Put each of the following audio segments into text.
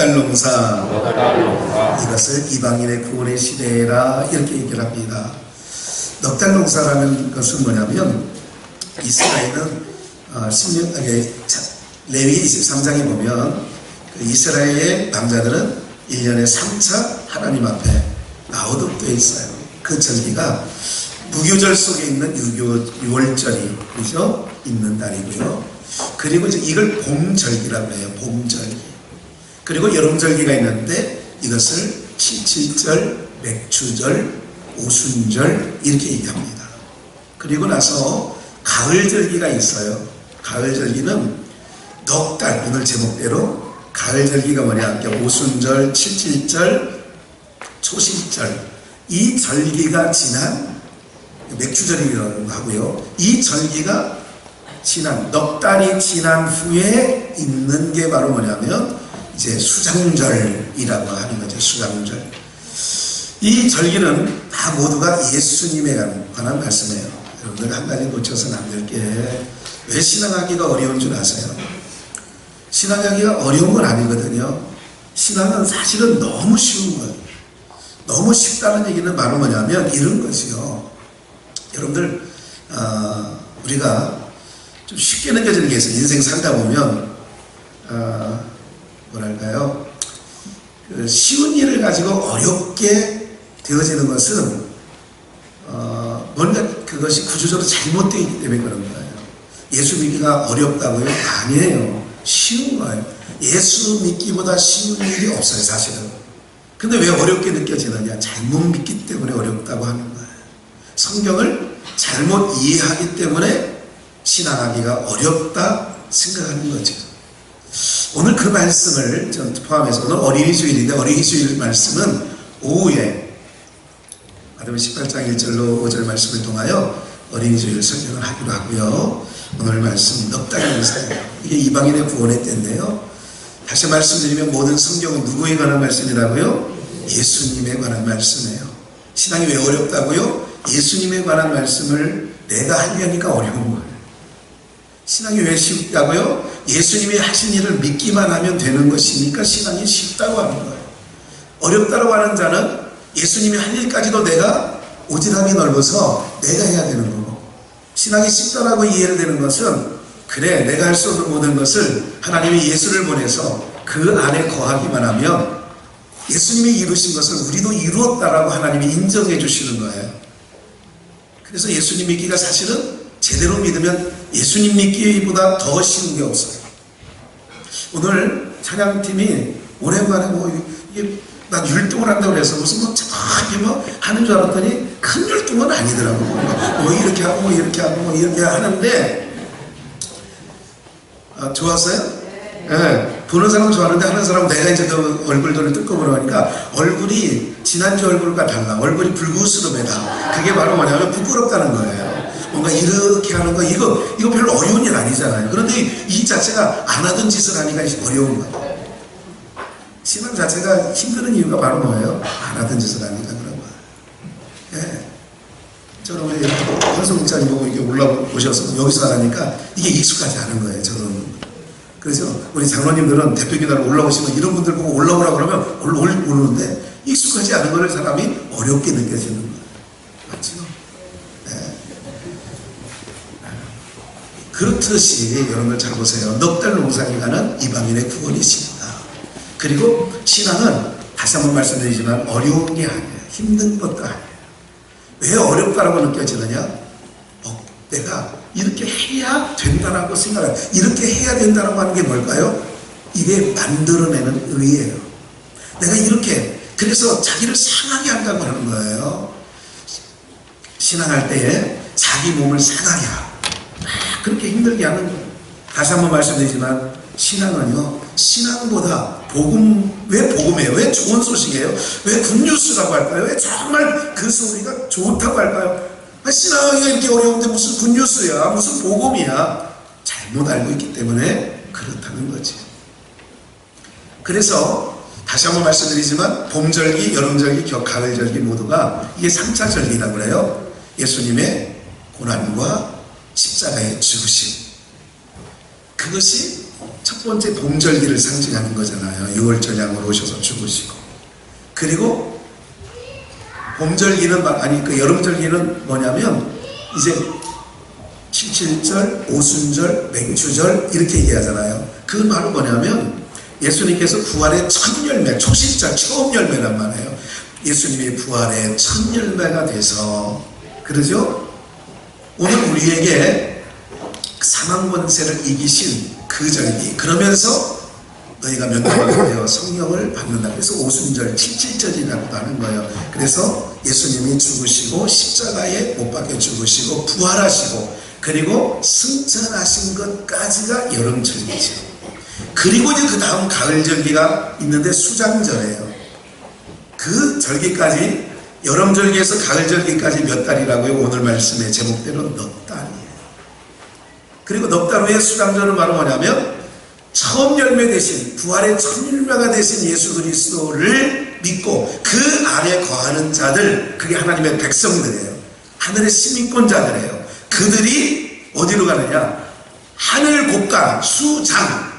넉달 농사 이것을 이방인의 구원의 시대라 이렇게 얘기를 합니다. 넉달 농사라는 것은 뭐냐면 이스라엘은 레위 23장에 보면 그 이스라엘의 남자들은 1년에 3차 하나님 앞에 나오도록 되어 있어요. 그 절기가 무교절 속에 있는 유월절이 그죠? 있는 날이고요. 그리고 이제 이걸 봄절기라고 해요. 봄절기. 그리고 여름절기가 있는데 이것을 칠칠절, 맥추절, 오순절 이렇게 얘기합니다. 그리고 나서 가을절기가 있어요. 가을절기는 넉 달, 오늘 제목대로 가을절기가 뭐냐? 오순절, 칠칠절, 초실절 이 절기가 지난 맥추절이라고 하고요. 이 절기가 지난 넉 달이 지난 후에 있는 게 바로 뭐냐면 이제 수장절이라고 하는 거죠. 수장절. 이 절기는 다 모두가 예수님에 관한 말씀이에요. 여러분들 한 가지 놓쳐서는 안 될 게 왜 신앙하기가 어려운 줄 아세요? 신앙하기가 어려운 건 아니거든요. 신앙은 사실은 너무 쉬운 거예요. 너무 쉽다는 얘기는 바로 뭐냐면 이런 것이요. 여러분들 우리가 좀 쉽게 느껴지는 게 있어요. 인생 살다 보면 뭐랄까요? 그 쉬운 일을 가지고 어렵게 되어지는 것은 뭔가 그것이 구조적으로 잘못되어 있기 때문에 그런 거예요. 예수 믿기가 어렵다고요? 아니에요. 쉬운 거예요. 예수 믿기보다 쉬운 일이 없어요, 사실은. 근데 왜 어렵게 느껴지느냐? 잘못 믿기 때문에 어렵다고 하는 거예요. 성경을 잘못 이해하기 때문에 신앙하기가 어렵다 생각하는 거죠. 오늘 그 말씀을 전 포함해서 오늘 어린이 주일인데 어린이 주일 말씀은 오후에 마태복음 18장 1절로 5절 말씀을 통하여 어린이 주일을 설명을 하기로 하고요. 오늘 말씀 넉 달의 농사예요. 이게 이방인의 구원의 때인데요. 다시 말씀드리면 모든 성경은 누구에 관한 말씀이라고요? 예수님에 관한 말씀이에요. 신앙이 왜 어렵다고요? 예수님에 관한 말씀을 내가 하려니까 어려운 거예요. 신앙이 왜 쉽다고요? 예수님이 하신 일을 믿기만 하면 되는 것이니까 신앙이 쉽다고 하는 거예요. 어렵다고 하는 자는 예수님이 한 일까지도 내가 오지랖이 넓어서 내가 해야 되는 거고, 신앙이 쉽다라고 이해를 되는 것은 그래 내가 할 수 없는 모든 것을 하나님이 예수를 보내서 그 안에 거하기만 하면 예수님이 이루신 것을 우리도 이루었다라고 하나님이 인정해 주시는 거예요. 그래서 예수님 믿기가 사실은 제대로 믿으면 예수님 믿기보다 더 쉬운 게 없어요. 오늘 찬양팀이 오랜만에 난 율동을 한다고 그래서 무슨 저기 하는 줄 알았더니 큰 율동은 아니더라고. 이렇게 하고 이렇게 하고 이렇게 하는데 좋았어요? 네. 보는 사람은 좋아하는데 하는 사람은 내가 이제 그 얼굴들을 뜯고보러 하니까 얼굴이 지난주 얼굴과 달라. 얼굴이 불구스름해다. 그게 바로 뭐냐면 부끄럽다는 거예요. 뭔가 이렇게 하는 거 이거 별로 어려운 일 아니잖아요. 그런데 이 자체가 안 하던 짓을 하니까 어려운 거예요. 신앙 자체가 힘든 이유가 바로 뭐예요? 안 하던 짓을 하니까 그런 거예요. 예. 저는 우리 현성 목사님 보고 이렇게 올라오셔서 여기서 하니까 이게 익숙하지 않은 거예요. 저는. 그래서 우리 장로님들은 대표기도로 올라오시면 이런 분들 보고 올라오라고 그러면 오르는데 익숙하지 않은 거를 사람이 어렵게 느껴지는 거예요. 맞죠? 네. 그렇듯이 여러분들 잘 보세요. 넉 달 농사기간은 이방인의 구원이십니다. 그리고 신앙은 다시 한번 말씀드리지만 어려운 게 아니에요. 힘든 것도 아니에요. 왜 어렵다라고 느껴지느냐? 내가 이렇게 해야 된다라고 생각해요. 이렇게 해야 된다라고 하는 게 뭘까요? 이게 만들어내는 의예요. 내가 이렇게 그래서 자기를 상하게 한다고 하는 거예요. 신앙할 때에 자기 몸을 상하게 하고 그렇게 힘들게 하는 거예요. 다시 한번 말씀드리지만 신앙은요, 신앙보다 왜 복음이에요? 왜 좋은 소식이에요? 왜 굿뉴스라고 할까요? 왜 정말 그 소리가 좋다고 할까요? 신앙이 이렇게 어려운데 무슨 굿뉴스야? 무슨 복음이야? 잘못 알고 있기 때문에 그렇다는 거지. 그래서 다시 한번 말씀드리지만 봄절기, 여름절기, 가을절기 모두가 이게 3차 절기라고 그래요. 예수님의 고난과 십자가의 죽으심. 그것이 첫 번째 봄절기를 상징하는 거잖아요. 6월절 양으로 오셔서 죽으시고, 그리고 봄절기는 그 여름절기는 뭐냐면 이제 칠칠절, 오순절, 맹추절 이렇게 얘기하잖아요. 그 말은 뭐냐면 예수님께서 부활의 첫 열매, 초신자 처음 열매란 말이에요. 예수님이 부활의 첫 열매가 돼서, 그러죠? 오늘 우리에게 사망 권세를 이기신 그 절기, 그러면서 너희가 면담하게 되어 성령을 받는다. 그래서 오순절, 칠칠절이라고도 하는 거예요. 그래서 예수님이 죽으시고 십자가에 못 박혀 죽으시고 부활하시고 그리고 승천하신 것까지가 여름절기죠. 그리고 이제 그 다음 가을절기가 있는데 수장절이에요. 그 절기까지, 여름절기에서 가을절기까지 몇 달이라고요? 오늘 말씀의 제목대로 넉 달이에요. 그리고 넉 달 후에 수장절은 바로 뭐냐면 처음 열매 되신, 부활의 첫 열매가 되신 예수 그리스도를 믿고 그 안에 거하는 자들, 그게 하나님의 백성들이에요. 하늘의 시민권자들이에요. 그들이 어디로 가느냐? 하늘 곡간, 수장,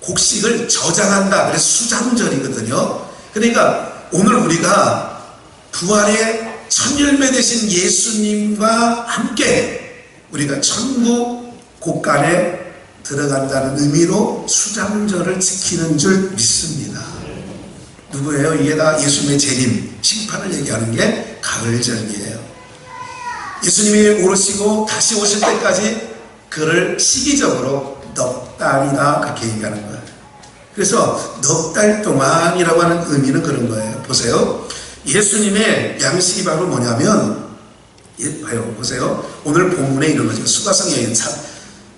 곡식을 저장한다. 그래서 수장절이거든요. 그러니까 오늘 우리가 부활의 첫 열매 되신 예수님과 함께 우리가 천국 곡간에 들어간다는 의미로 수장절을 지키는 줄 믿습니다. 누구예요? 이게 다 예수님의 재림, 심판을 얘기하는 게 가을절기예요. 예수님이 오르시고 다시 오실 때까지 그를 시기적으로 넉 달이다 그렇게 얘기하는 거예요. 그래서 넉 달 동안이라고 하는 의미는 그런 거예요. 보세요. 예수님의 양식이 바로 뭐냐면, 봐요. 보세요. 오늘 본문에 이런 거죠. 수가성의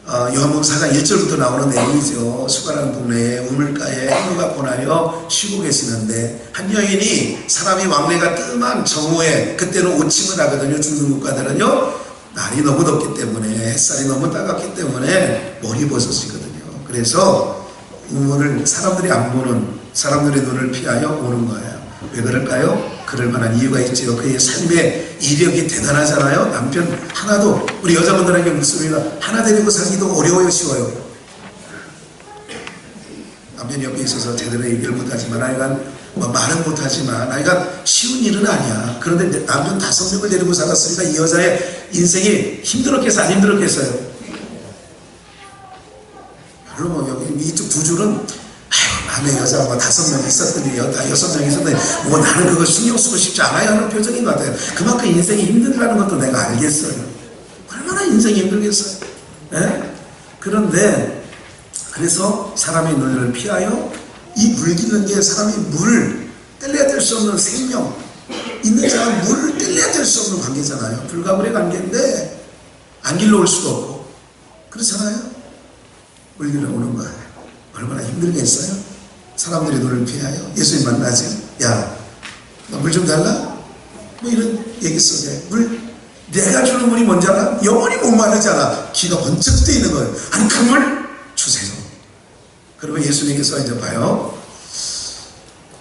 요한복음 4장 1절부터 나오는 내용이죠. 수가라는 동네에 우물가에 해무가 고나여 쉬고 계시는데 한 여인이, 사람이 왕래가 뜸한 정오에, 그때는 오침을 하거든요. 중동 국가들은요. 날이 너무 덥기 때문에, 햇살이 너무 따갑기 때문에 머리 버섯이거든요. 그래서 우물을 사람들이 안 보는, 사람들의 눈을 피하여 오는 거예요. 왜 그럴까요? 그럴 만한 이유가 있지요. 그의 삶의 이력이 대단하잖아요. 남편 하나도, 우리 여자분들에게 묻습니다. 하나 데리고 살기도 어려워요, 쉬워요? 남편이 옆에 있어서 제대로 얘기를 못하지만, 하여간 뭐 말은 못하지만 하여간 쉬운 일은 아니야. 그런데 남편 5명을 데리고 살았으니까 이 여자의 인생이 힘들었겠어요? 안 힘들었겠어요? 별로 뭐 여기 이쪽 두 줄은 남의 여자 뭐 5명 있었더니 6명 있었더니 뭐 나는 그거 신경 쓰고 싶지 않아요 하는 표정인 것 같아요. 그만큼 인생이 힘들다는 것도 내가 알겠어요. 얼마나 인생이 힘들겠어요. 네? 그런데 그래서 사람의 눈을 피하여, 이 물 기는 게 사람이 물을 뗄래야 뗄 수 없는 생명 있는 자가 물을 뗄래야 뗄 수 없는 관계잖아요. 불가분의 관계인데 안 길러올 수도 없고 그렇잖아요. 물 길러 오는 거예요. 얼마나 힘들겠어요? 사람들이 눈을 피하여 예수님 만나지. 야, 너 물 좀 달라? 뭐 이런 얘기 속에 물, 내가 주는 물이 뭔지 알아? 영원히 목마르잖아. 기가 번쩍 뜨이는 거예요. 아니 그 물 주세요. 그러면 예수님께서 이제 봐요.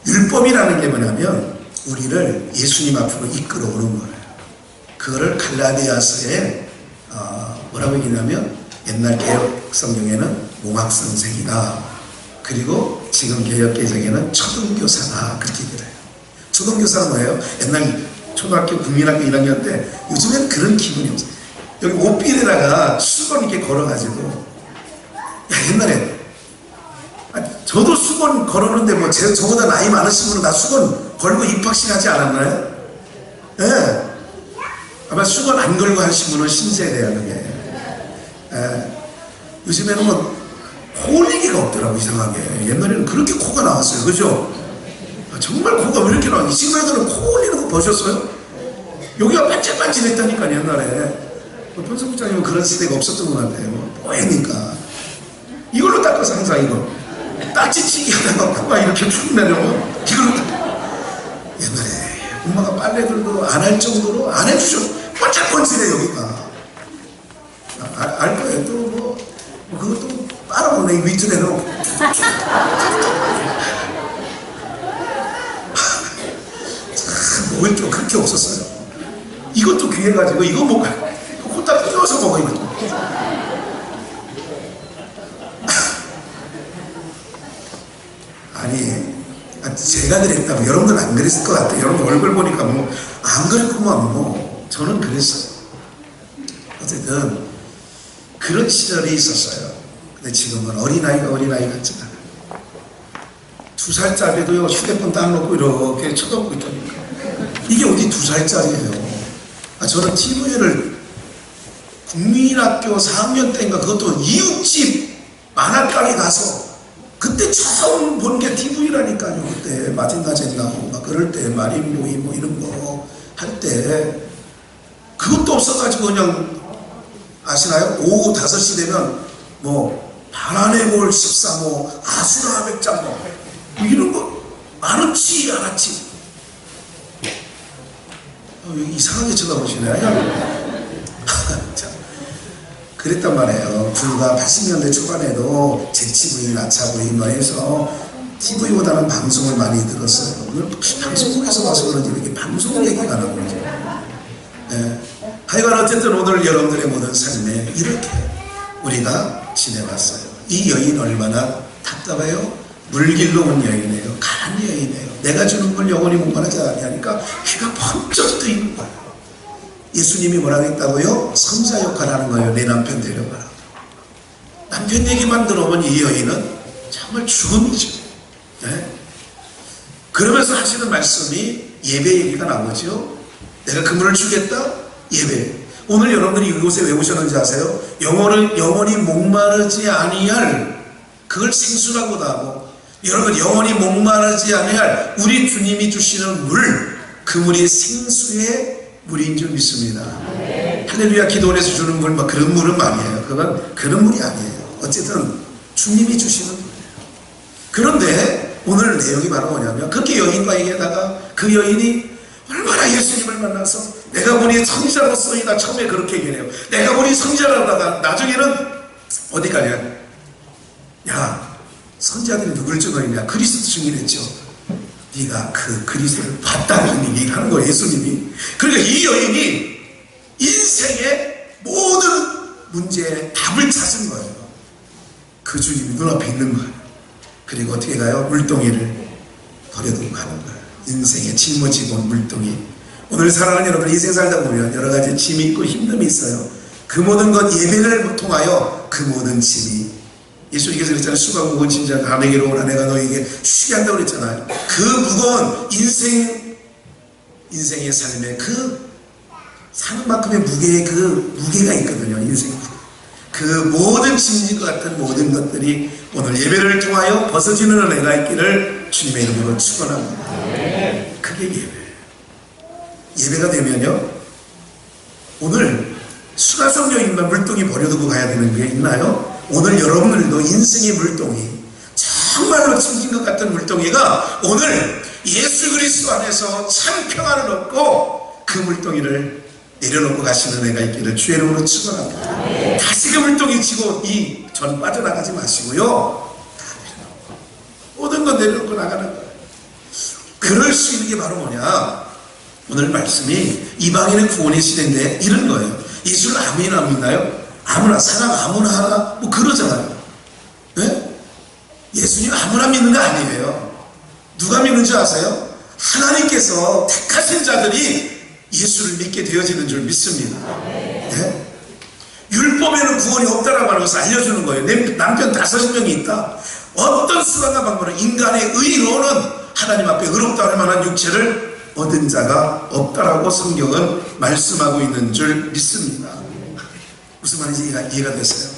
율법이라는 게 뭐냐면 우리를 예수님 앞으로 이끌어오는 거예요. 그거를 갈라디아서에 뭐라고 얘기냐면, 옛날 개혁 성경에는 몽학선생이다. 그리고 지금 개혁개정에는 초등교사다. 그렇게 얘기를 해요. 초등교사는 뭐예요? 옛날 초등학교, 국민학교 1학년 때, 요즘엔 그런 기분이 없어요. 여기 옷빌에다가 수건 이렇게 걸어가지고, 야, 옛날에 저도 수건 걸었는데 뭐 저보다 나이 많으신 분은 다 수건 걸고 입학식 하지 않았나요? 예. 네. 아마 수건 안 걸고 하신 분은 신세대야 그게. 예. 요즘에는 뭐 코 올리기가 없더라고, 이상하게. 옛날에는 그렇게 코가 나왔어요. 그죠? 정말 코가 왜 이렇게 나와? 이 친구들은 코 올리는 거 보셨어요? 여기가 반질반질했다니까, 옛날에. 편성국장님은 그런 시대가 없었던 것 같아요. 뽀얘니까. 이걸로 닦아서 항상 이거. 따지치기 하다가 코가 이렇게 쭉 내려고 이걸로 옛날에 엄마가 빨래들도 안 할 정도로 안 해주셔. 번쩍번쩍해 여기가. 알 거예요. 또 뭐 그것도 빨아보네. 윗줄에도 참 목이 좀 그렇게 없었어요. 이것도 귀해가지고 이거 먹어. 코딱 뜯어서 먹어 이것도. 제가 그랬다고 여러분들 안 그랬을 것 같아요. 여러분 얼굴 보니까 뭐 안 그랬구만. 뭐 저는 그랬어요. 어쨌든 그런 시절이 있었어요. 근데 지금은 어린아이가 같지 않아요. 2살짜리도요 휴대폰 딱 놓고 이렇게 쳐다보고 있다니까. 이게 어디 2살짜리예요. 저는 TV를 국민학교 4학년 때인가 그것도 이웃집 만화방에 가서 그때 처음 본 게 TV라니까요. 그때 마틴가젠 나오고 막 그럴 때 마린보이 뭐 이런 거 할 때 그것도 없어가지고 그냥 아시나요? 오후 5시 되면 뭐 바라네 볼 14모 아수라 백장 뭐 이런 거 많지 않았지. 이상하게 쳐다보시네. 그랬단 말이에요. 불과 80년대 초반에도 재치부인, 아차부인 뭐 해서 TV보다는 방송을 많이 들었어요. 오늘 방송국에서 와서 그런지 이렇게 방송 얘기가 나오는 거죠. 네. 하여간 어쨌든 오늘 여러분들의 모든 삶에 이렇게 우리가 지내왔어요. 이 여인 얼마나 답답해요? 물길로 온 여인이에요. 가난 여인이에요. 내가 주는 걸 영원히 목마르지 아니하니까 귀가 번쩍 뜨이는 거예요. 예수님이 뭐라고 했다고요? 성자 역할하는 거예요. 내 남편 데려가라. 남편 얘기만 들어보면 이 여인은 정말 죽음이죠. 네? 그러면서 하시는 말씀이 예배 얘기가 나오죠. 내가 그분을 주겠다? 예배. 오늘 여러분들이 이곳에 왜 오셨는지 아세요? 영원히 목마르지 아니할 그걸 생수라고도 하고, 여러분 영원히 목마르지 아니할 우리 주님이 주시는 물, 그 물이 생수의 물인 줄 믿습니다. 할렐루야. 기도원에서 주는 물, 막 그런 물은 아니에요. 그건 그런 물이 아니에요. 어쨌든 주님이 주시는 물이에요. 그런데 오늘 내용이 바로 뭐냐면, 그렇게 여인과 얘기하다가 그 여인이 얼마나 예수님을 만나서 내가 보니 성자로서이다 처음에 그렇게 얘기해요. 내가 보니 성자라다가 나중에는 어디 가냐? 야, 선자들이 누굴 증언했냐? 그리스도 증인했죠. 네가 그 그리스도를 봤다는 얘기하는 거예요. 예수님이. 그러니까 이 여인이 인생의 모든 문제에 답을 찾은 거예요. 그 주님이 눈앞에 있는 거예요. 그리고 어떻게 가요? 물동이를 버려두고 가는 거예요. 인생의 짊어지고 온 물동이. 오늘 사랑하는 여러분, 인생 살다 보면 여러 가지 짐이 있고 힘듦이 있어요. 그 모든 것 예배를 통하여 그 모든 짐이, 예수님께서 그랬잖아요. 수가 무거운 짐자 가내게로 오라, 내가 너에게 쉬게 한다고 그랬잖아요. 그 무거운 인생의 삶에 그 사는 만큼의 무게의 그 무게가 있거든요. 인생의 그 모든 짐진 것 같은 모든 것들이 오늘 예배를 통하여 벗어지는 은혜가 있기를 주님의 이름으로 축원합니다. 그게 예배예요. 예배가 되면요, 오늘 수가성 여인만 물동이 버려두고 가야 되는 게 있나요? 오늘 여러분들도 인생의 물동이, 정말로 짐진 것 같은 물동이가 오늘 예수 그리스도 안에서 참 평안을 얻고 그 물동이를 내려놓고 가시는 애가 있기를 주의 이름으로 축원합니다. 다시 그 물동이 지고 이 전 빠져나가지 마시고요, 모든 건 내려놓고 나가는 거예요. 그럴 수 있는 게 바로 뭐냐? 오늘 말씀이 이방인의 구원의 시대인데 이런 거예요. 예수를 아무나 믿나요? 아무나, 사람 아무나 하나 뭐 그러잖아요. 네? 예수님 아무나 믿는 거 아니에요. 누가 믿는 줄 아세요? 하나님께서 택하신 자들이 예수를 믿게 되어지는 줄 믿습니다. 네? 율법에는 구원이 없다라고 하는 것을 알려주는 거예요. 내 남편 5명이 있다. 어떤 수단과 방법으로 인간의 의로는 하나님 앞에 의롭다 할 만한 육체를 얻은 자가 없다라고 성경은 말씀하고 있는 줄 믿습니다. 무슨 말인지 이해가 됐어요?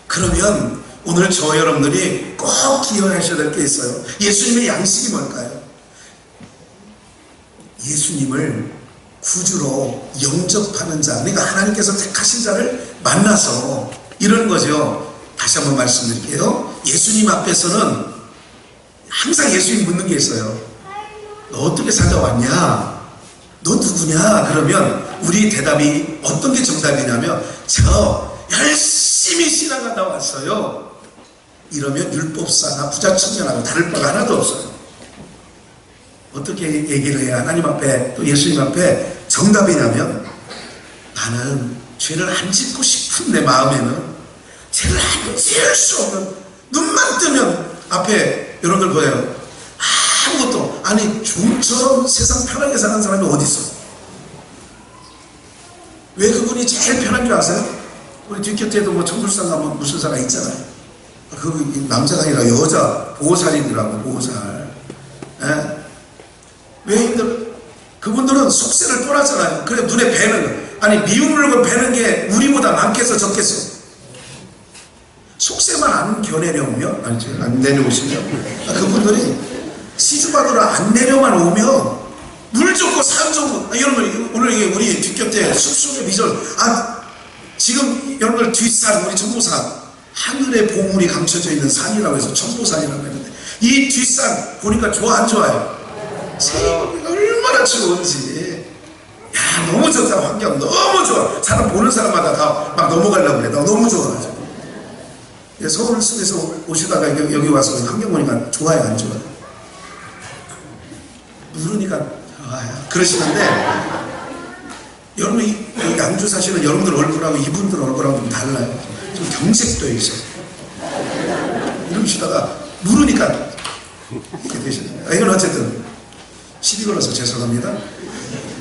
그러면 오늘 저 여러분들이 꼭 기억하셔야 될 게 있어요. 예수님의 양식이 뭘까요? 예수님을 구주로 영접하는 자, 그러니까 하나님께서 택하신 자를 만나서 이런 거죠. 다시 한번 말씀드릴게요. 예수님 앞에서는 항상 예수님 묻는 게 있어요. 너 어떻게 살다 왔냐? 너 누구냐? 그러면 우리 대답이 어떤 게 정답이냐면, 저 열심히 신앙하다 왔어요. 이러면 율법사나 부자청년하고 다를 바가 하나도 없어요. 어떻게 얘기를 해야 하나님 앞에 또 예수님 앞에 정답이냐면, 나는 죄를 안 짓고 싶은 내 마음에는 죄를 안 지을 수 없는, 눈만 뜨면 앞에 여러분들 보여요. 아무것도, 아니 좀처럼 세상 편하게 사는 사람이 어디 있어? 왜 그분이 제일 편한 줄 아세요? 우리 뒷곁에도 뭐 청술상 가면 무슨 사람 있잖아요. 그 남자가 아니라 여자 보호살이더라고, 보호살. 예? 왜 힘들어? 그분들은 속세를 떠나잖아요. 그래 눈에 뵈는, 아니 미운 물건 뵈는 게 우리보다 많겠어 적겠어? 속세만 안 겨내려오면, 아니지, 안 내려오시면, 그분들이 시주받으러 안 내려만 오면 물 좋고 산 좋고, 여러분 오늘 이게 우리 뒷곁에 숲속의 미절, 지금 여러분들 뒷산, 우리 천보산, 하늘의 보물이 감춰져 있는 산이라고 해서 천보산이라고 했는데, 이 뒷산 보니까 좋아 안 좋아요? 얼마나 좋은지. 야, 너무 좋다. 환경 너무 좋아. 사람 보는 사람마다 다 막 넘어가려고 그래. 너무 좋아가지고. 서울 속에서 오시다가 여기 와서 환경 보니까 좋아요 안 좋아요? 모르니까 좋아요 그러시는데, 여러분 양주 사시는 여러분들 얼굴하고 이분들 얼굴하고 좀 달라요. 좀 경색되어 있어요. 이러시다가 모르니까 이렇게 되시네요. 이건 어쨌든 시비 걸어서 죄송합니다.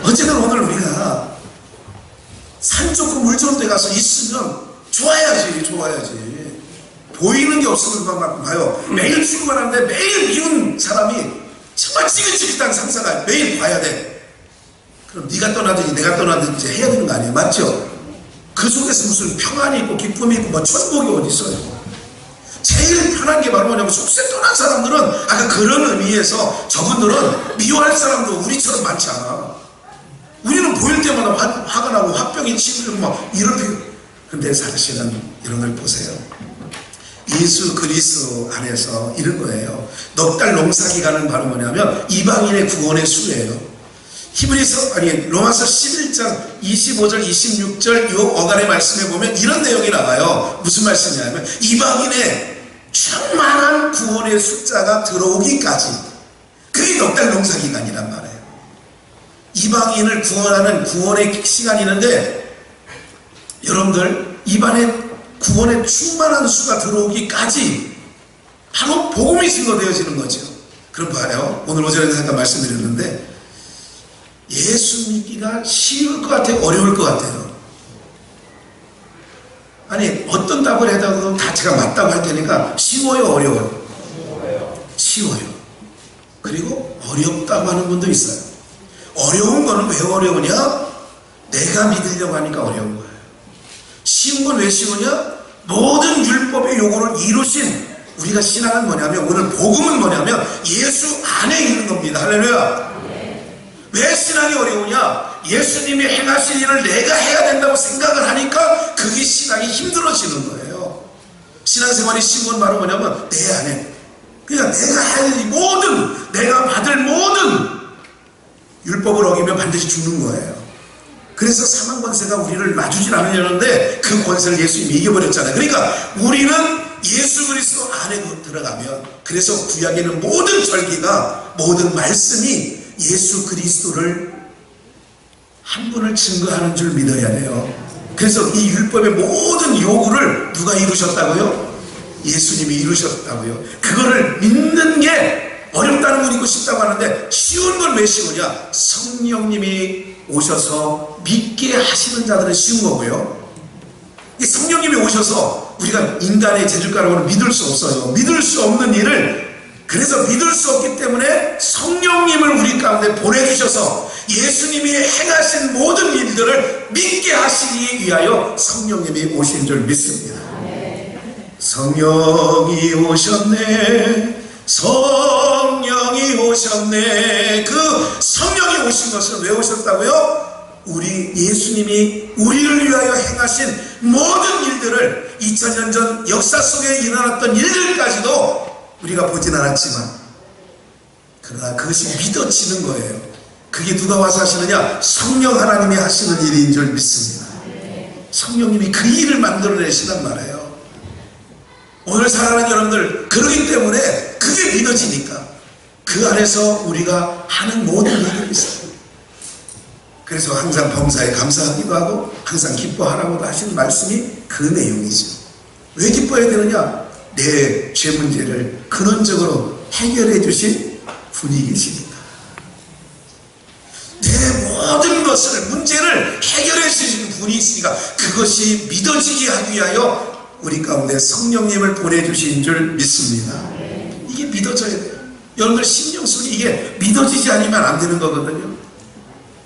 어쨌든 오늘 우리가 산 좋고 물 좋은 데 가서 있으면 좋아야지. 보이는 게 없으면 막 봐요. 매일 출근하는데 매일 미운 사람이 정말 찌긋찌긋한 상사가 매일 봐야 돼. 그럼 네가 떠나든지 내가 떠나든지 해야 되는 거 아니에요? 맞죠? 그 속에서 무슨 평안이 있고 기쁨이 있고 뭐 천국이 어디 있어요? 제일 편한 게 바로 뭐냐면, 속세 떠난 사람들은 아까 그런 의미에서 저분들은 미워할 사람도 우리처럼 많지 않아. 우리는 보일 때마다 화가 나고 화병이 치밀고 막 이렇게. 근데 사실은 여러분들 보세요. 예수 그리스도 안에서 이런 거예요. 넉 달 농사 기간은 바로 뭐냐면 이방인의 구원의 수예요. 로마서 11장 25절 26절 요 어간의 말씀에 보면 이런 내용이 나와요. 무슨 말씀이냐면, 이방인의 충만한 구원의 숫자가 들어오기까지, 그게 넉 달 농사 기간이란 말이에요. 이방인을 구원하는 구원의 시간이 있는데, 여러분들 이방의 구원의 충만한 수가 들어오기까지 바로 복음이 증거되어지는 거죠. 그럼 봐요. 오늘 오전에 잠깐 말씀드렸는데, 예수 믿기가 쉬울 것 같아요? 어려울 것 같아요? 아니 어떤 답을 해도 다 제가 맞다고 할 테니까, 쉬워요 어려워요? 쉬워요. 그리고 어렵다고 하는 분도 있어요. 어려운 거는 왜 어려우냐? 내가 믿으려고 하니까 어려운 거예요. 쉬운 건 왜 쉬우냐? 모든 율법의 요구를 이루신, 우리가 신앙은 뭐냐면, 오늘 복음은 뭐냐면 예수 안에 있는 겁니다. 할렐루야. 왜 신앙이 어려우냐? 예수님이 행하신 일을 내가 해야 된다고 생각을 하니까 그게 신앙이 힘들어지는 거예요. 신앙생활이 쉬운 건 바로 뭐냐면 내 안에, 그냥 내가 할 일 모든, 내가 받을 모든 율법을 어기면 반드시 죽는 거예요. 그래서 사망 권세가 우리를 마주질 않으려는데 그 권세를 예수님이 이겨버렸잖아요. 그러니까 우리는 예수 그리스도 안에 들어가면, 그래서 구약에는 모든 절기가, 모든 말씀이 예수 그리스도를 한 분을 증거하는 줄 믿어야 돼요. 그래서 이 율법의 모든 요구를 누가 이루셨다고요? 예수님이 이루셨다고요. 그거를 믿는 게 어렵다는 건 있고 쉽다고 하는데, 쉬운 건 왜 쉬우냐? 성령님이 오셔서 믿게 하시는 자들은 쉬운 거고요. 이 성령님이 오셔서 우리가 인간의 재주가락으로 믿을 수 없어요. 믿을 수 없는 일을, 그래서 믿을 수 없기 때문에 성령님을 우리 가운데 보내주셔서 예수님이 행하신 모든 일들을 믿게 하시기 위하여 성령님이 오신 줄 믿습니다. 성령이 오셨네, 성령이 오셨네. 그 성령이 오신 것은 왜 오셨다고요? 우리 예수님이 우리를 위하여 행하신 모든 일들을, 2000년 전 역사 속에 일어났던 일들까지도 우리가 보진 않았지만, 그러나 그것이 믿어지는 거예요. 그게 누가 와서 하시느냐? 성령 하나님이 하시는 일인 줄 믿습니다. 성령님이 그 일을 만들어내시단 말이에요. 오늘 사랑하는 여러분들, 그러기 때문에 그게 믿어지니까 그 안에서 우리가 하는 모든 일들이 있어요. 그래서 항상 범사에 감사하기도 하고 항상 기뻐하라고도 하시는 말씀이 그 내용이죠. 왜 기뻐해야 되느냐? 내 죄 문제를 근원적으로 해결해 주신 분이 계시니까. 내 모든 것을, 문제를 해결해 주신 분이 있으니까 그것이 믿어지게 하기 위하여 우리 가운데 성령님을 보내주신 줄 믿습니다. 이게 믿어져야 돼요. 여러분들 심령 속에 이게 믿어지지 않으면 안 되는 거거든요.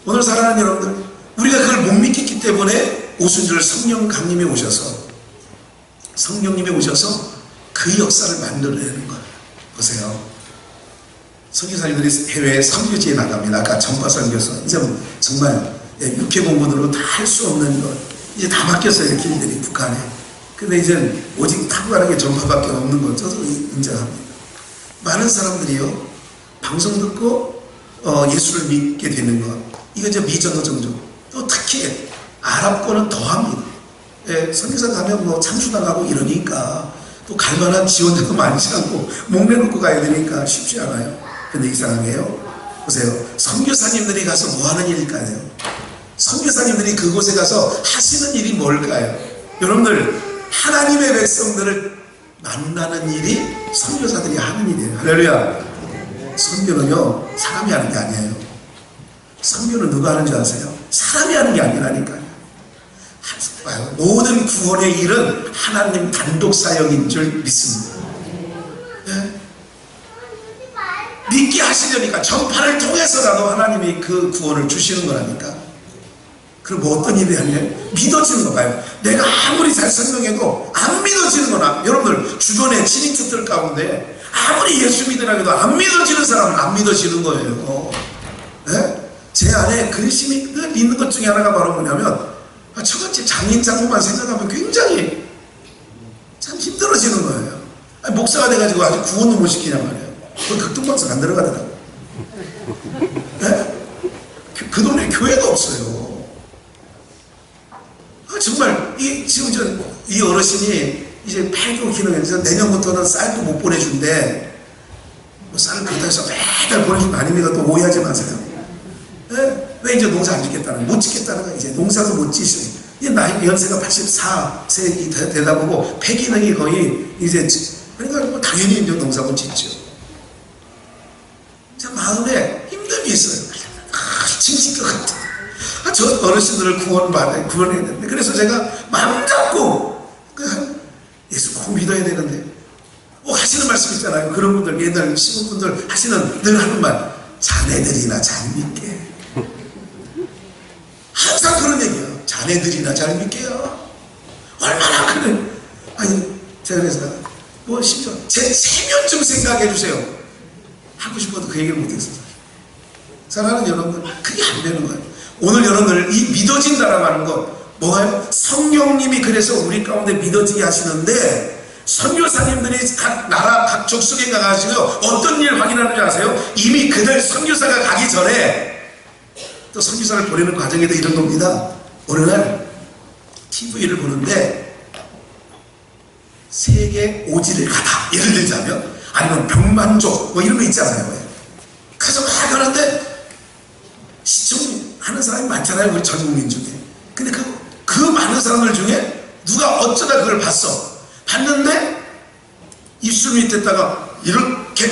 오늘 사랑하는 여러분들, 우리가 그걸 못 믿겠기 때문에 오순절 성령 강림이 오셔서, 성령님이 오셔서 그 역사를 만들어내는 거예요. 보세요. 선교사님들이 해외에 선교지에 나갑니다. 아까 전파 선교서. 이제 정말 육해 공부들로 다 할 수 없는 것. 이제 다 바뀌었어요. 길들이 북한에. 근데 이제 오직 탁월하게 전파밖에 없는 것. 저도 인정합니다. 많은 사람들이요, 방송 듣고 예수를 믿게 되는 것. 이거 이제 미전도 종종. 또 특히 아랍권은 더합니다. 예, 선교사 가면 뭐 참수당하고 이러니까 또 갈만한 지원자도 많지 않고 목내 놓고 가야 되니까 쉽지 않아요. 근데 이상하게요, 보세요. 선교사님들이 가서 뭐 하는 일일까요? 선교사님들이 그곳에 가서 하시는 일이 뭘까요? 여러분들, 하나님의 백성들을 만나는 일이 선교사들이 하는 일이에요. 할렐루야. 선교는요, 사람이 하는 게 아니에요. 선교는 누가 하는 줄 아세요? 사람이 하는 게 아니라니까요. 모든 구원의 일은 하나님 단독 사역인 줄 믿습니다. 네? 믿게 하시려니까 전파를 통해서라도 하나님이 그 구원을 주시는 거라니까. 그럼 뭐 어떤 일이 아니에요? 믿어지는 거 봐요. 내가 아무리 잘 설명해도 안 믿어지는 거나, 여러분들 주변에 친인척들 가운데 아무리 예수 믿으라 해도 안 믿어지는 사람은 안 믿어지는 거예요. 네? 제 안에 근심이 있는 것 중에 하나가 바로 뭐냐면, 저같이 장인 장모만 생각하면 굉장히 참 힘들어지는 거예요. 아니, 목사가 돼가지고 아직 구원도 못 시키냐 말이에요. 그 극동방송 안 들어가더라고요. 네? 그 동네 교회가 없어요. 정말 지금 이 어르신이 이제 폐교 기능에서 내년부터는 쌀도 못 보내준대. 뭐 쌀을 그렇다 해서 매달 보내준 거 아닙니다. 또 오해하지 마세요. 네? 왜 이제 농사 안 짓겠다는, 못 짓겠다는 거야. 이제 농사도 못 지시고, 이제 나이 연세가 84세 되다 보고 폐기능이 거의 이제, 그러니까 뭐 당연히 이제 농사 못 짓죠. 제 마음에 힘듦이 있어요. 짐질 것 같아. 저 어르신들을 구원해야 되는데, 그래서 제가 마음 잡고 예수 꼭 믿어야 되는데, 하시는 말씀 있잖아요. 그런 분들, 옛날 신부분들 하시는 늘 하는 말, 자네들이나 잘 믿게. 항상 그런 얘기예요. 자네들이나 잘 믿게요. 얼마나 그래. 아니, 제가 그래서 뭐 심지어 제 체면 좀 생각해 주세요. 하고 싶어도 그 얘기를 못했어요. 사랑하는 여러분, 그게 안 되는 거예요. 오늘 여러분들 이 믿어진다라고 하는 것 뭐가요? 성령님이 그래서 우리 가운데 믿어지게 하시는데, 선교사님들이 각 나라 각 족속에 가가지고 어떤 일을 확인하는지 아세요? 이미 그들 선교사가 가기 전에 또 선교사를 보내는 과정에도 이런 겁니다. 어느 날 TV를 보는데 세계 오지를 가다, 예를 들자면, 아니면 병만족 뭐 이런 거 있잖아요. 그래서 막 하는데 시청하는 사람이 많잖아요, 우리 전 국민 중에. 근데 그 많은 사람들 중에 누가 어쩌다 그걸 봤는데 입술 밑에다가 이렇게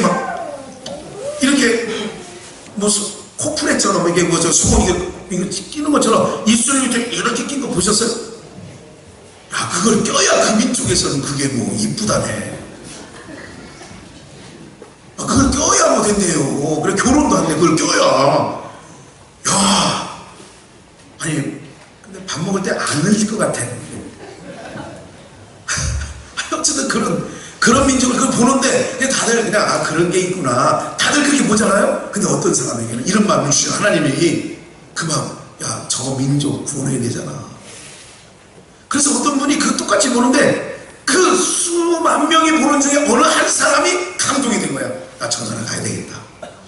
뭐 코프레처럼 이게 뭐 저 소금 이거 끼는 것처럼 입술 밑에 이렇게 낀 거 보셨어요? 야, 그걸 껴야 그 민족에서는 그게 뭐 이쁘다네. 그걸 껴야 뭐 된대요. 그래, 결혼도 안 돼. 그걸 껴야. 야, 아니, 근데 밥 먹을 때 안 흘릴 것 같아. 어쨌든 그런 민족을 그걸 보는데 다들 그냥 그런 게 있구나. 다들 그렇게 보잖아요. 근데 어떤 사람에게는 이런 마음을 주시죠. 하나님이 그 마음, 야, 저 민족 구원해야 되잖아. 그래서 어떤 분이 그 똑같이 보는데 그 수만 명이 보는 중에 어느 한 사람이 감동이 된 거야. 나 저 나라 가야 되겠다.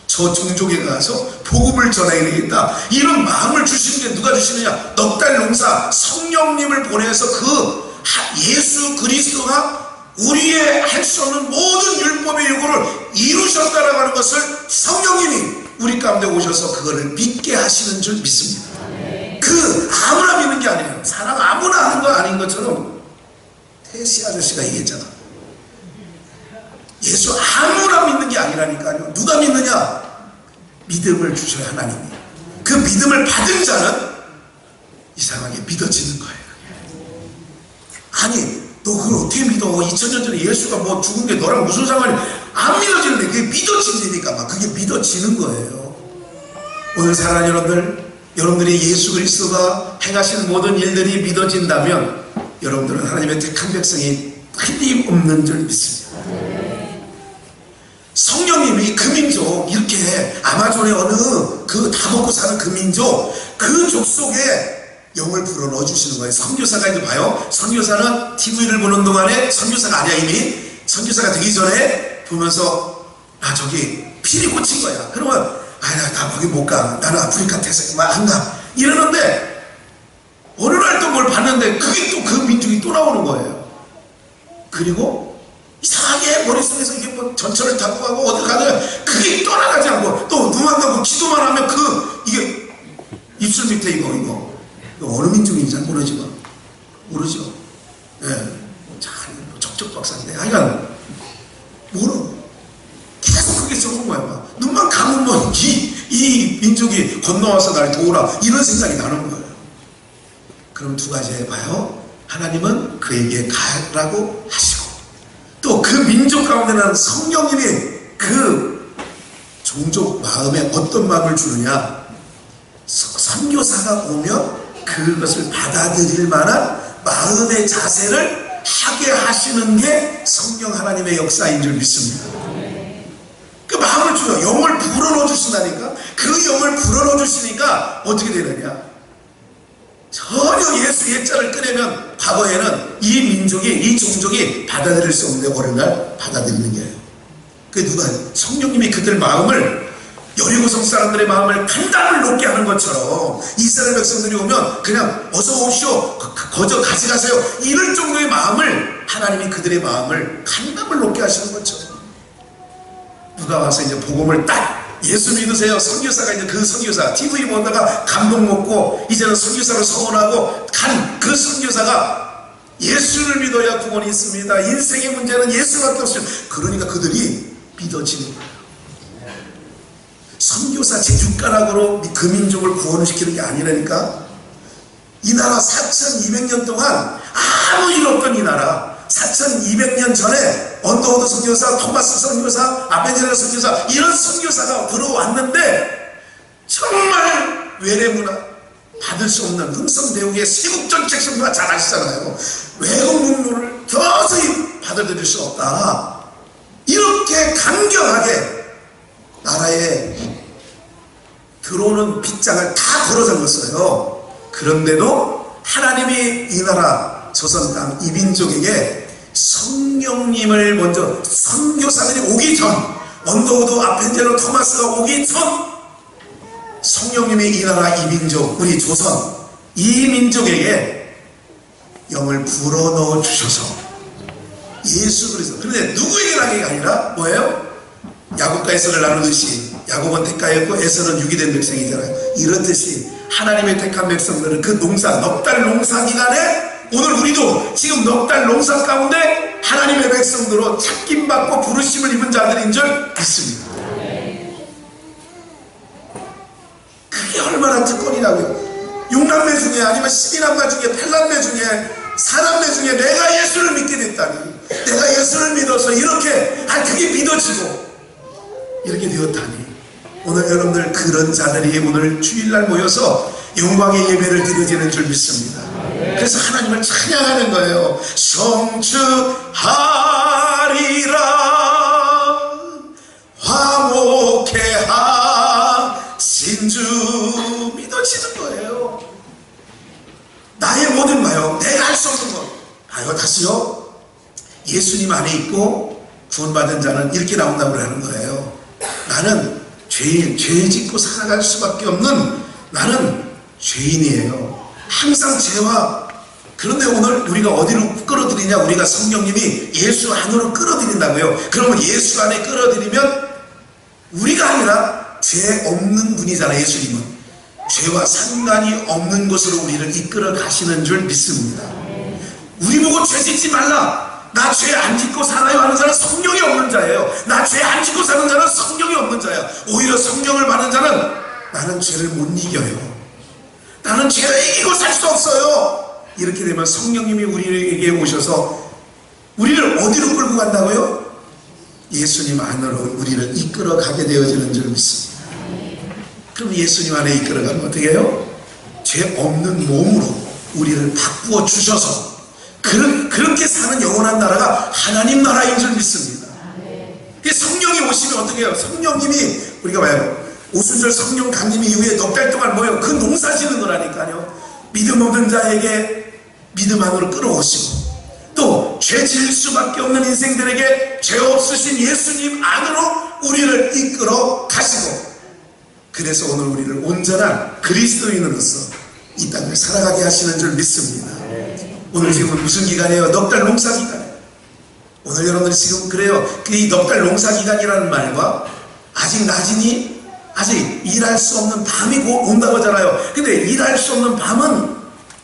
저 종족에 가서 복음을 전해야 되겠다. 이런 마음을 주시는 게 누가 주시느냐? 넉 달 농사 성령님을 보내서 그 예수 그리스도가 우리의 할 수 없는 모든 율법의 요구를 이루셨다라고 하는 것을 성령님이 우리 가운데 오셔서 그거를 믿게 하시는 줄 믿습니다. 그 아무나 믿는 게 아니에요. 사람 아무나 하는 거 아닌 것처럼 태시 아저씨가 얘기했잖아. 예수 아무나 믿는 게 아니라니까요. 누가 믿느냐? 믿음을 주셔야 하나님이. 그 믿음을 받은 자는 이상하게 믿어지는 거예요. 아니 너 그걸 어떻게 믿어? 2000년 전에 예수가 뭐 죽은 게 너랑 무슨 상관이? 안 믿어지는데 그게 믿어지니까 막 그게 믿어지는 거예요. 오늘 사랑하는 여러분들, 여러분들이 예수 그리스도가 행하신 모든 일들이 믿어진다면 여러분들은 하나님의 택한 백성이 틀림없는 줄 믿습니다. 성령님이 그 민족, 이렇게 아마존의 어느 그 다 먹고 사는 그 민족, 그 족속에 영을 불어넣어 주시는 거예요. 선교사가 이제 봐요. 선교사는 TV를 보는 동안에 선교사가 아니야. 이미 선교사가 되기 전에 보면서 아 저기 필이 꽂힌 거야. 그러면 나 거기 못 가. 나는 아프리카 태생만 안 가. 이러는데 어느 날 또 뭘 봤는데 그게 또 그 민족이 또 나오는 거예요. 그리고 이상하게 머릿속에서 이게 뭐 전철을 타고 가고 어디 가든 그게 떠나가지 않고 또 눈만 감고 기도만 하면 이게 입술 밑에 이거 어느 민족인지 잘 모르지만 모르죠. 예, 잘 적적 박사인데 하여간 모르. 계속 그게 적은 거야. 막. 눈만 감으면 이 민족이 건너와서 날 도우라 이런 생각이 나는 거예요. 그럼 두 가지 해봐요. 하나님은 그에게 가라고 하시고 또 그 민족 가운데는 성령님이 그 종족 마음에 어떤 마음을 주느냐. 선교사가 오면 그것을 받아들일 만한 마음의 자세를 하게 하시는 게 성령 하나님의 역사인 줄 믿습니다. 그 마음을 주요. 영을 불어넣어 주신다니까. 그 영을 불어넣어 주시니까 어떻게 되느냐. 전혀 예수 옛자를 꺼내면 과거에는 이 민족이 이 종족이 받아들일 수 없는데 어느 날 받아들이는 거예요. 그 누가 성령님이 그들 마음을 여리고성 사람들의 마음을 간담을 놓게 하는 것처럼 이스라엘 백성들이 오면 그냥 어서 오시오 거저 가져가세요 이럴 정도의 마음을 하나님이 그들의 마음을 간담을 놓게 하시는 것처럼 누가 와서 이제 복음을 딱 예수 믿으세요. 선교사가 이제 그 선교사 TV 보다가 감동 먹고 이제는 선교사로 서원하고 간 그 선교사가 예수를 믿어야 구원이 있습니다. 인생의 문제는 예수밖에 없습니다. 그러니까 그들이 믿어지는 거예요. 선교사 제숟가락으로 그 민족을 구원시키는 게 아니라니까. 이 나라 4200년 동안 아무 일 없던 이 나라 4200년 전에 언더우드 선교사, 토마스 선교사, 아벤젤러 선교사 이런 선교사가 들어왔는데 정말 외래문화 받을 수 없는 흥성대국의 세국정책 선교가 잘 아시잖아요. 외국 문물을 도저히 받아들일 수 없다. 이렇게 강경하게 나라에 들어오는 빗장을 다 걸어 잠갔어요. 그런데도 하나님이 이 나라 조선 땅 이 민족에게 성령님을 먼저 선교사들이 오기 전 언더우드 아펜젤러 토마스가 오기 전 성령님이 이 나라 이 민족 우리 조선 이 민족에게 영을 불어넣어 주셔서 예수 그리스도. 그런데 누구에게 나게 아니라 뭐예요? 야곱과 에서를 나누듯이 야곱은 택하였고 에서는 유기된 백성이잖아요. 이렇듯이 하나님의 택한 백성들은 그 농사 넉 달 농사 기간에 오늘 우리도 지금 넉 달 농사 가운데 하나님의 백성들로 찾김받고 부르심을 입은 자들인 줄 믿습니다. 그게 얼마나 특권이라고요. 6남매 중에 아니면 12남매 중에 8남매 중에 4남매 중에 내가 예수를 믿게 됐다니 내가 예수를 믿어서 이렇게 그게 믿어지고 이렇게 되었다니. 오늘 여러분들 그런 자들이 오늘 주일날 모여서 영광의 예배를 드려지는 줄 믿습니다. 그래서 하나님을 찬양하는 거예요. 성취하리라 화목해 하신 주 믿어지는 거예요. 나의 모든 마요 내가 할 수 없는 것 봐요. 다시요. 예수님 안에 있고 구원받은 자는 이렇게 나온다고 하는 거예요. 나는 죄 짓고 살아갈 수밖에 없는 나는 죄인이에요. 항상 죄와. 그런데 오늘 우리가 어디로 끌어들이냐. 우리가 성령님이 예수 안으로 끌어들인다고요. 그러면 예수 안에 끌어들이면 우리가 아니라 죄 없는 분이잖아요. 예수님은 죄와 상관이 없는 곳으로 우리를 이끌어 가시는 줄 믿습니다. 우리 보고 죄 짓지 말라 나 죄 안 짓고 살아요 하는 자는 성령이 없는 자예요. 나 죄 안 짓고 사는 자는 성령이 없는 자야. 오히려 성령을 받는 자는 나는 죄를 못 이겨요. 나는 죄를 이기고 살 수 없어요. 이렇게 되면 성령님이 우리에게 오셔서 우리를 어디로 끌고 간다고요? 예수님 안으로 우리를 이끌어 가게 되어지는 줄 믿습니다. 그럼 예수님 안에 이끌어 가면 어떻게 해요? 죄 없는 몸으로 우리를 바꾸어 주셔서 그렇게 사는 영원한 나라가 하나님 나라인 줄 믿습니다. 성령이 오시면 어떻게 해요? 성령님이 우리가 봐요. 오순절 성령 강림 이후에 넉 달 동안 뭐예요? 그 농사 지는 거라니까요. 믿음 없는 자에게 믿음 안으로 끌어오시고 또 죄 지을 수밖에 없는 인생들에게 죄 없으신 예수님 안으로 우리를 이끌어 가시고 그래서 오늘 우리를 온전한 그리스도인으로서 이 땅을 살아가게 하시는 줄 믿습니다. 오늘 지금 무슨 기간이에요? 넉 달 농사 기간. 오늘 여러분들이 지금 그래요. 이 넉 달 농사 기간이라는 말과 아직 낮이니 아직 일할 수 없는 밤이 곧 온다고 하잖아요. 근데 일할 수 없는 밤은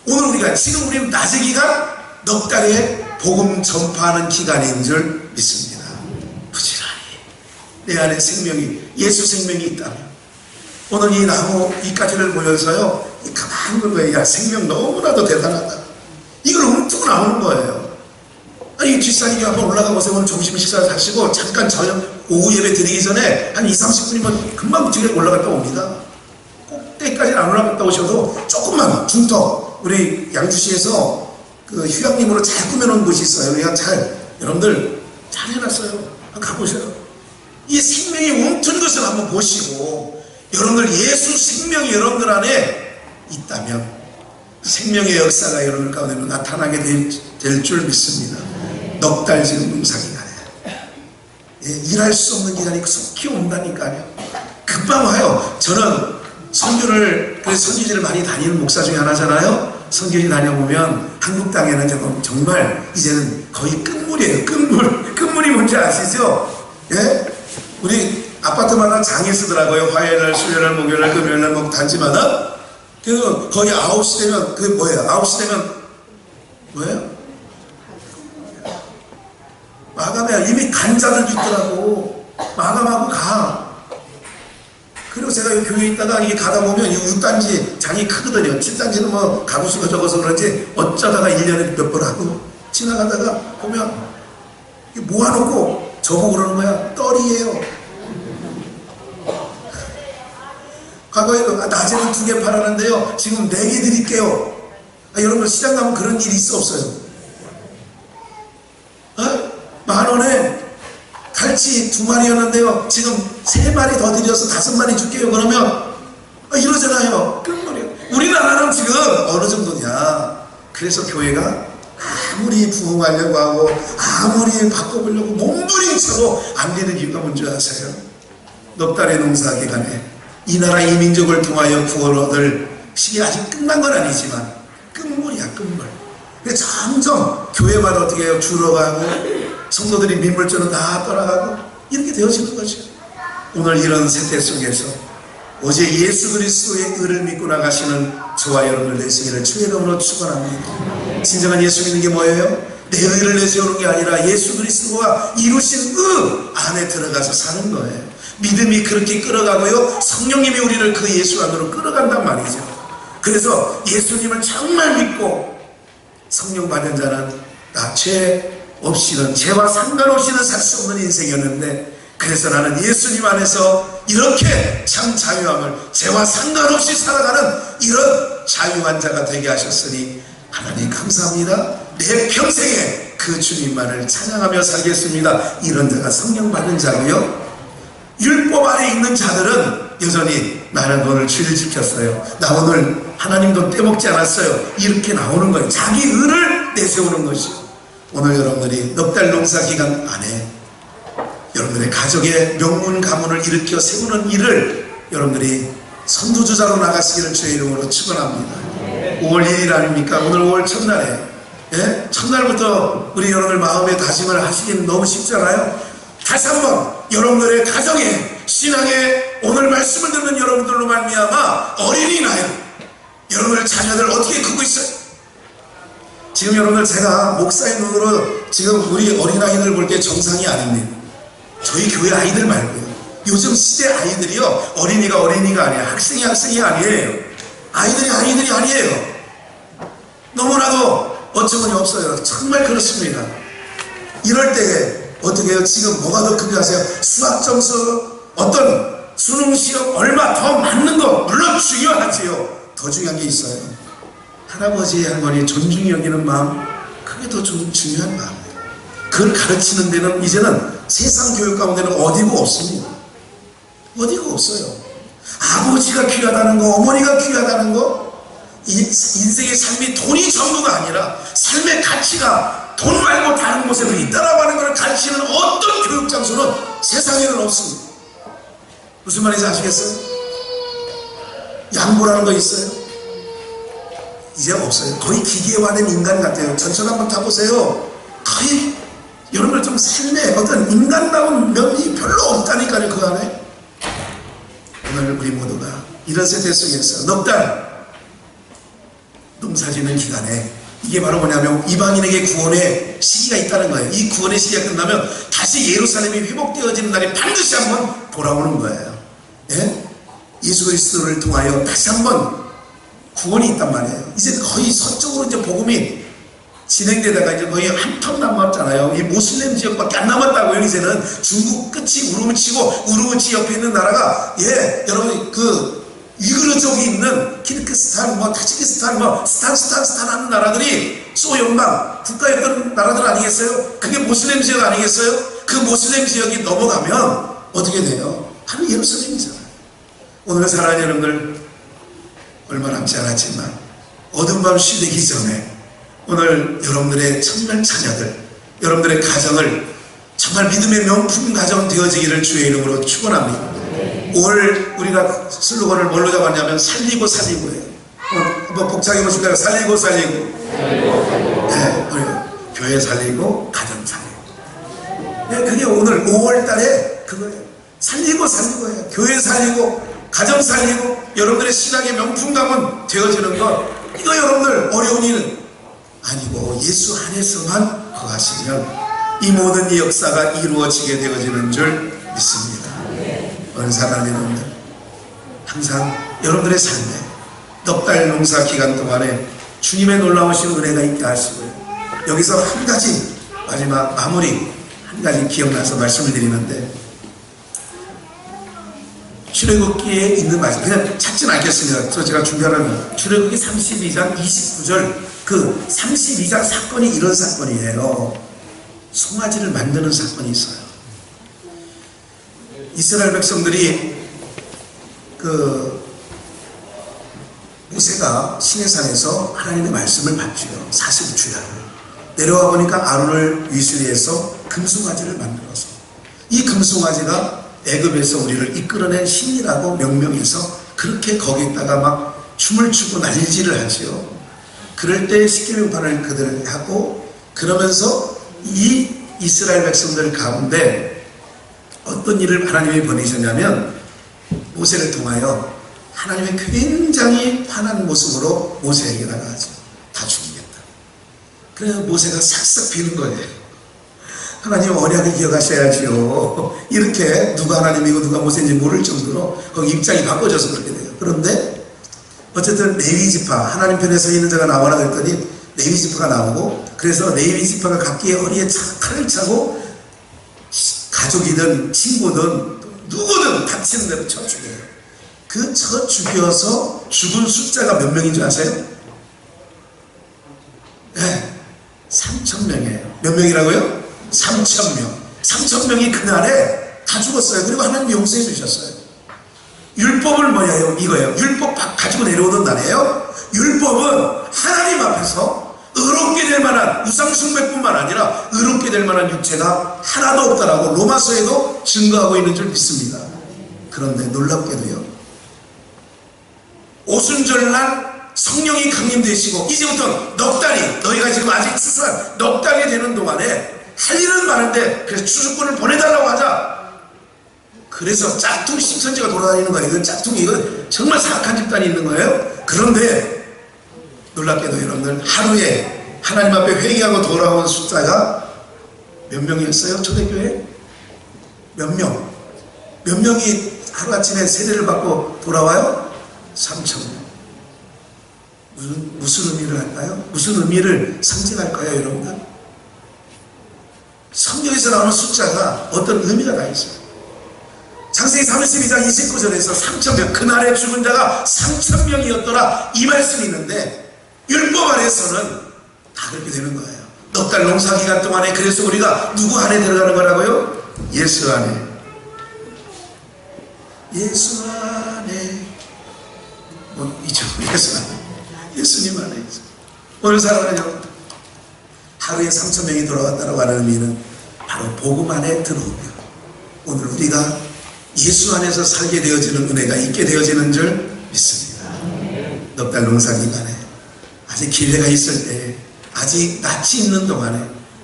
오늘 우리가 지금 우리는 낮의 기간 넉 달의 복음 전파하는 기간인 줄 믿습니다. 부지런히 내 안에 생명이 예수 생명이 있다면 오늘 이 나무 이 가지를 보면서요 가만히 보는 거예요. 야 생명 너무나도 대단하다. 이걸 훔치고 나오는 거예요. 아니 뒷산이게 한번 올라가 보세요. 오늘 점심 식사를 하시고 잠깐 저녁 오후 예배 드리기 전에 한 20-30분이면 금방 뒤에 올라갔다 옵니다. 꼭대기까지는 안 올라갔다 오셔도 조금만 중턱 우리 양주시에서 그 휴양림으로 잘 꾸며놓은 곳이 있어요. 그냥 잘 여러분들 잘 해놨어요. 한번 가보세요. 이 생명이 웅튼 것을 한번 보시고 여러분들 예수 생명이 여러분들 안에 있다면 생명의 역사가 여러분들 가운데 나타나게 될 줄 믿습니다. 넉 달 지금 농사기간에 일할 수 없는 기간이 속히 온다니까요. 금방 와요. 저는 선교지를 많이 다니는 목사 중에 하나잖아요. 선교지 다녀보면 한국 땅에는 정말 이제는 거의 끝물이에요. 끝물이 뭔지 아시죠? 예? 우리 아파트마다 장이 쓰더라고요. 화요일날, 수요일날, 목요일날, 금요일날 단지마다. 그래서 거의 9시 되면 그게 뭐예요? 9시 되면 뭐예요? 마감해야 이미 간 자들도 있더라고. 마감하고 가. 그리고 제가 이 교회에 있다가 이게 가다 보면 이 6단지 장이 크거든요. 7단지는 뭐 가구수가 적어서 그런지 어쩌다가 1년에 몇 번 하고 지나가다가 보면 모아놓고 저보고 그러는 거야. 떨이에요. 과거에 낮에는 2개 팔았는데요. 지금 4개 드릴게요. 여러분 시장 가면 그런 일이 있어 없어요? 10,000원에 갈치 2마리였는데요. 지금 3마리 더 드려서 5마리 줄게요. 그러면 이러잖아요. 끝물이에요. 우리나라는 지금 어느 정도냐. 그래서 교회가 아무리 부흥하려고 하고 아무리 바꿔보려고 몸부림쳐도 안 되는 이유가 뭔지 아세요? 넉 달의 농사 기간에 이 나라 이 민족을 통하여 구원을 얻을 시기 아직 끝난 건 아니지만 끝물이야 끝물. 근데 점점 교회마다 어떻게 해요? 줄어가고 성도들이 민물처럼 다 떠나가고 이렇게 되어지는 거죠. 오늘 이런 세태 속에서 오직 예수 그리스도의 의를 믿고 나가시는 저와 여러분을 내세기를 주의 이름으로 축원합니다. 진정한 예수 믿는 게 뭐예요? 내 의를 내세우는 게 아니라 예수 그리스도가 이루신 의 안에 들어가서 사는 거예요. 믿음이 그렇게 끌어가고요. 성령님이 우리를 그 예수 안으로 끌어간단 말이죠. 그래서 예수님을 정말 믿고 성령 받은 자는 죄 없이는 죄와 상관없이는 살 수 없는 인생이었는데 그래서 나는 예수님 안에서 이렇게 참 자유함을 죄와 상관없이 살아가는 이런 자유한 자가 되게 하셨으니 하나님 감사합니다. 내 평생에 그 주님만을 찬양하며 살겠습니다. 이런 자가 성령 받은 자고요. 율법 아래 있는 자들은 여전히 나는 오늘 주를 지켰어요. 나 오늘 하나님도 떼먹지 않았어요. 이렇게 나오는 거예요. 자기 의를 내세우는 것이요. 오늘 여러분들이 넉 달 농사 기간 안에 여러분들의 가족의 명문 가문을 일으켜 세우는 일을 여러분들이 선두주자로 나가시기를 주의 이름으로 축원합니다. 5월 1일 아닙니까? 오늘 5월 첫날에 첫날부터 우리 여러분들 마음의 다짐을 하시기는 너무 쉽잖아요. 다시 한번 여러분들의 가정에 신앙에 오늘 말씀을 듣는 여러분들로 말미암아 어린이나요 여러분의 자녀들 어떻게 크고 있어요? 지금 여러분들 제가 목사의 눈으로 지금 우리 어린아이들 볼 때 정상이 아닙니다. 저희 교회 아이들 말고요. 요즘 시대 아이들이요, 어린이가 아니에요. 학생이 아니에요. 아이들이 아니에요. 너무나도 어처구니 없어요. 정말 그렇습니다. 이럴 때에 어떻게 해요? 지금 뭐가 더 큰지 아세요? 수학 점수, 어떤 수능 시험 얼마 더 맞는 거 물론 중요하지요. 더 중요한 게 있어요. 할아버지 할머니 존중이 여기는 마음, 그게 더 중요한 마음이에요. 그걸 가르치는 데는 이제는 세상 교육 가운데는 어디고 없습니다. 어디고 없어요. 아버지가 귀하다는 거, 어머니가 귀하다는 거, 인생의 삶이 돈이 전부가 아니라 삶의 가치가 돈 말고 다른 곳에도 있다라고 하는 것을 가르치는 어떤 교육 장소는 세상에는 없습니다. 무슨 말인지 아시겠어요? 양보라는 거 있어요? 이제 없어요. 거의 기계화된 인간 같아요. 전철 한번 타보세요. 거의 여러분들 좀 삶에 어떤 인간다운 면이 별로 없다니까요. 그 안에. 오늘 우리 모두가 이런 세대 속에서 넉 달 농사짓는 기간에 이게 바로 뭐냐면 이방인에게 구원의 시기가 있다는 거예요. 이 구원의 시기가 끝나면 다시 예루살렘이 회복되어지는 날이 반드시 한번 돌아오는 거예요. 예? 예수 그리스도를 통하여 다시 한번 구원이 있단 말이에요. 이제 거의 서쪽으로 이제 복음이 진행되다가 이제 거의 한 텀 남았잖아요. 이 모슬렘 지역밖에 안 남았다고요. 이제는 중국 끝이 우르무치고 우르무치 옆에 있는 나라가 여러분 그 위구르 쪽에 있는 키르기스탄, 타지키스탄, 스탄 하는 나라들이 소연방 국가였던 나라들 아니겠어요? 그게 모슬렘 지역 아니겠어요? 그 모슬렘 지역이 넘어가면 어떻게 돼요? 바로 예루살렘이잖아요. 오늘 사랑하는 여러분들 얼마 남지 않았지만 어두운 밤 쉬되기 전에 오늘 여러분들의 청년 자녀들, 여러분들의 가정을 정말 믿음의 명품 가정 되어지기를 주의 이름으로 축원합니다. 올 우리가 슬로건을 뭘로 잡았냐면 살리고 살리고예요. 한번 복창해 보실까요? 살리고 살리고. 네, 우리 교회 살리고 가정 살리고. 네, 그게 오늘 5월 달에 그거예요. 살리고 살리고예요. 교회 살리고 가정 살리고 여러분들의 신앙의 명품 가문 되어지는 것, 이거 여러분들 어려운 일은 아니고 예수 안에서만 거하시면 이 모든 이 역사가 이루어지게 되어지는 줄 믿습니다. 오늘 사랑하는 여러분들, 항상 여러분들의 삶에 넉 달 농사 기간 동안에 주님의 놀라우신 은혜가 있게 하시고요. 여기서 한 가지 마지막 마무리 한 가지 기억나서 말씀을 드리는데, 출애굽기에 있는 말씀 그냥 찾진 않겠습니다. 그래서 제가 준비하는 출애굽기 32장 29절, 그 32장 사건이 이런 사건이에요. 송아지를 만드는 사건이 있어요. 이스라엘 백성들이 그 모세가 시내산에서 하나님의 말씀을 받죠. 40주야를 내려와 보니까 아론을 위수리해서 금송아지를 만들어서, 이 금송아지가 애굽에서 우리를 이끌어낸 신이라고 명명해서 그렇게 거기다가 막 춤을 추고 난리질을 하지요. 그럴 때 십계명판을 그들 하고, 그러면서 이 이스라엘 백성들 가운데 어떤 일을 하나님이 벌이셨냐면, 모세를 통하여 하나님의 굉장히 화난 모습으로 모세에게 나가죠. 다 죽이겠다. 그래서 모세가 싹싹 비는 거예요. 하나님 언약을 기억하셔야지요. 이렇게 누가 하나님이고 누가 모세인지 모를 정도로 거기 입장이 바꿔져서 그렇게 돼요. 그런데 어쨌든 레위지파, 하나님 편에 서 있는 자가 나와라 그랬더니 레위지파가 나오고, 그래서 레위지파가 각기의 허리에 칼을 차고 가족이든 친구든 누구든 다치는 대로 쳐 죽여요. 그 쳐 죽여서 죽은 숫자가 몇 명인 줄 아세요? 네, 3,000명이에요. 몇 명이라고요? 3,000명. 3,000명이 그날에 다 죽었어요. 그리고 하나님 용서해 주셨어요. 율법을 뭐예요? 이거예요. 율법 가지고 내려오던 날이에요. 율법은 하나님 앞에서 의롭게 될 만한 우상숭배뿐만 아니라 의롭게 될 만한 육체가 하나도 없다라고 로마서에도 증거하고 있는 줄 믿습니다. 그런데 놀랍게도요, 오순절날 성령이 강림되시고 이제부터 넉 달이, 너희가 지금 아직 추수한 넉 달이 되는 동안에 할 일은 많은데, 그래서 추수꾼을 보내달라고 하자. 그래서 짝퉁 심선지가 돌아다니는 거예요. 이건 짝퉁이, 이건 정말 사악한 집단이 있는 거예요. 그런데 놀랍게도 여러분들, 하루에 하나님 앞에 회개하고 돌아온 숫자가 몇 명이었어요? 초대교회? 몇 명? 몇 명이 하루아침에 세례를 받고 돌아와요? 3,000명. 무슨 의미를 할까요? 무슨 의미를 상징할까요, 여러분들? 성경에서 나오는 숫자가 어떤 의미가 다 있어요. 창세기 32장 29절에서 3,000명, 그날에 죽은 자가 3,000명이었더라, 이 말씀이 있는데, 율법 안에서는 다 그렇게 되는 거예요. 넉 달 농사 기간 동안에, 그래서 우리가 누구 안에 들어가는 거라고요? 예수 안에. 예수 안에. 이죠. 예수 안에. 예수님 안에 있어. 오늘 사랑하는 하루에 3,000명이 돌아왔다고 하는 의미는 바로 복음 안에 들어오며, 오늘 우리가 예수 안에서 살게 되어지는 은혜가 있게 되어지는 줄 믿습니다. 넉 달 농사 기간에, 아직 기회가 있을 때, 아직 낯이 있는 동안에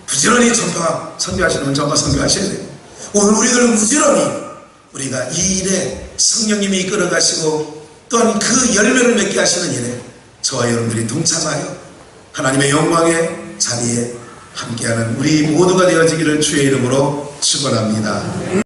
부지런히 선교하시는 분 전파 선교하셔야 돼요. 오늘 우리들은 부지런히 우리가 이 일에 성령님이 이끌어 가시고 또한 그 열매를 맺게 하시는 일에 저와 여러분들이 동참하여 하나님의 영광의 자리에 함께하는 우리 모두가 되어지기를 주의 이름으로 축원합니다.